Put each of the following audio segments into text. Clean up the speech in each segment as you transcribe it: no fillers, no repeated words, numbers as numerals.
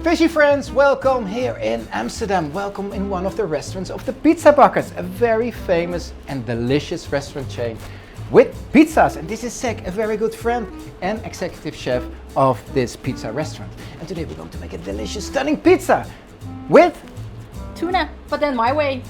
Fishy friends, welcome here in Amsterdam. Welcome in one of the restaurants of the Pizzabakkers, a very famous and delicious restaurant chain with pizzas. And this is Sek, a very good friend and executive chef of this pizza restaurant. And today we're going to make a delicious, stunning pizza with tuna, but then my way.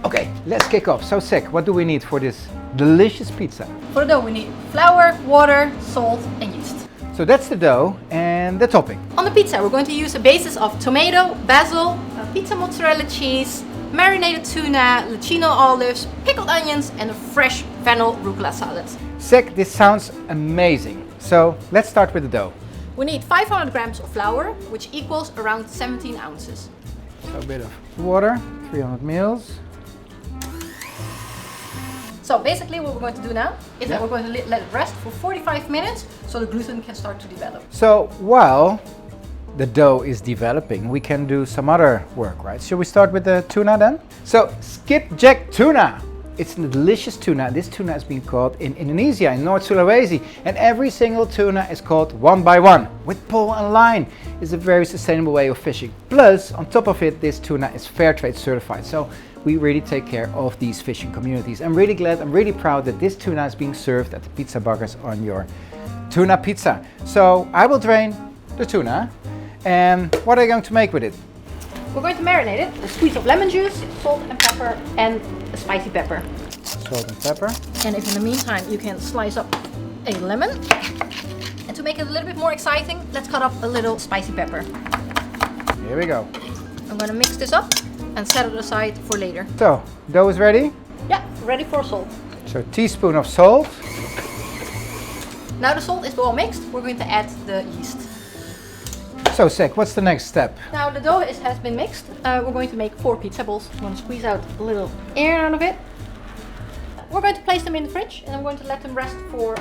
Okay, let's kick off. So Sek, what do we need for this delicious pizza? For the dough we need flour, water, salt and yeast. So that's the dough and the topping. On the pizza we're going to use a basis of tomato, basil, pizza mozzarella cheese, marinated tuna, Lucino olives, pickled onions and a fresh fennel rucola salad. Sek, this sounds amazing. So let's start with the dough. We need 500 grams of flour, which equals around 17 ounces. So a bit of water, 300 mils. So basically what we're going to do now is that we're going to let it rest for 45 minutes so the gluten can start to develop. So while the dough is developing, we can do some other work, right? Should we start with the tuna then? So skipjack tuna. It's a delicious tuna. This tuna has been caught in Indonesia, in North Sulawesi, and every single tuna is caught one by one with pole and line. It's a very sustainable way of fishing. Plus, on top of it, this tuna is fair trade certified. So we really take care of these fishing communities. I'm really glad, I'm really proud that this tuna is being served at the Pizzabakkers on your tuna pizza. So I will drain the tuna. And what are you going to make with it? We're going to marinate it with a squeeze of lemon juice, salt and pepper and a spicy pepper. Salt and pepper. And if in the meantime you can slice up a lemon. And to make it a little bit more exciting, let's cut up a little spicy pepper. Here we go. I'm going to mix this up and set it aside for later. So, dough is ready? Yeah, ready for salt. So, teaspoon of salt. Now the salt is all mixed, we're going to add the yeast. So, Sek, what's the next step? Now the dough has been mixed. We're going to make 4 pizza balls. I'm going to squeeze out a little air out of it. We're going to place them in the fridge and I'm going to let them rest for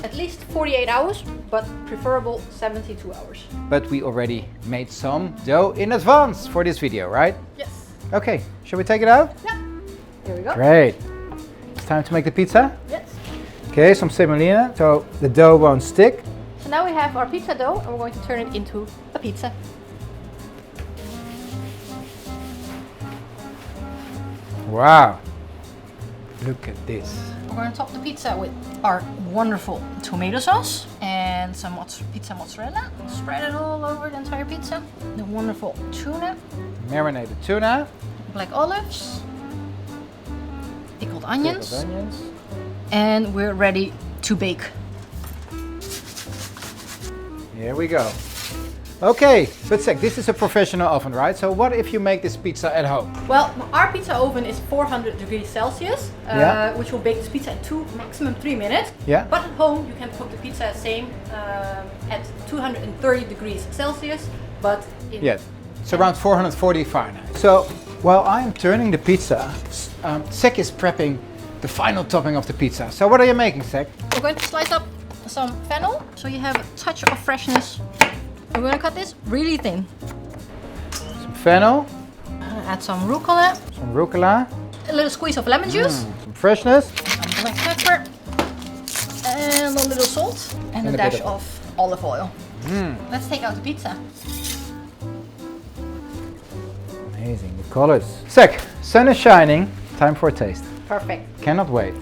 at least 48 hours, but preferable 72 hours. But we already made some dough in advance for this video, right? Yes. Okay, shall we take it out? Yeah. Here we go. Great. It's time to make the pizza? Yes. Okay, some semolina, so the dough won't stick. So now we have our pizza dough and we're going to turn it into a pizza. Wow. Look at this. We're going to top the pizza with our wonderful tomato sauce and some pizza mozzarella. Spread it all over the entire pizza. The wonderful tuna. Marinated tuna. Black olives. Pickled onions. Pickled onions. And we're ready to bake. Here we go. Okay, but Sek, this is a professional oven, right? So what if you make this pizza at home? Well, our pizza oven is 400 degrees Celsius, which will bake this pizza in maximum 3 minutes. Yeah. But at home, you can cook the pizza same at 230 degrees Celsius, but yes, it's around 440 Fahrenheit. So while I'm turning the pizza, Sek is prepping the final topping of the pizza. So what are you making, Sek? We're going to slice up some fennel, so you have a touch of freshness. We're going to cut this really thin. Some fennel. Add some rucola. Some rucola. A little squeeze of lemon juice. Some freshness. Some black pepper. And a little salt. And a dash of olive oil. Let's take out the pizza. Amazing, the colors. Sek, sun is shining. Time for a taste. Perfect. Cannot wait.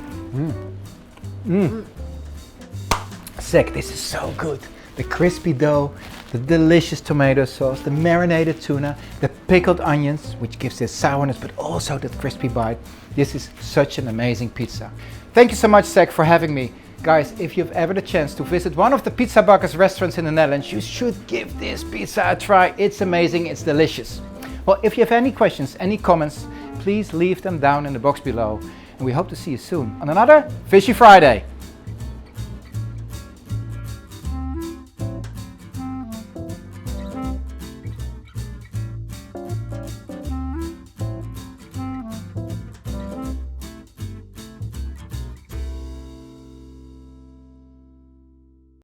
Sek, this is so good. The crispy dough, the delicious tomato sauce, the marinated tuna, the pickled onions, which gives this sourness, but also that crispy bite. This is such an amazing pizza. Thank you so much, Sek, for having me. Guys, if you've ever the chance to visit one of the Pizzabakkers restaurants in the Netherlands, you should give this pizza a try. It's amazing, it's delicious. Well, if you have any questions, any comments, please leave them down in the box below. And we hope to see you soon on another Fishy Friday.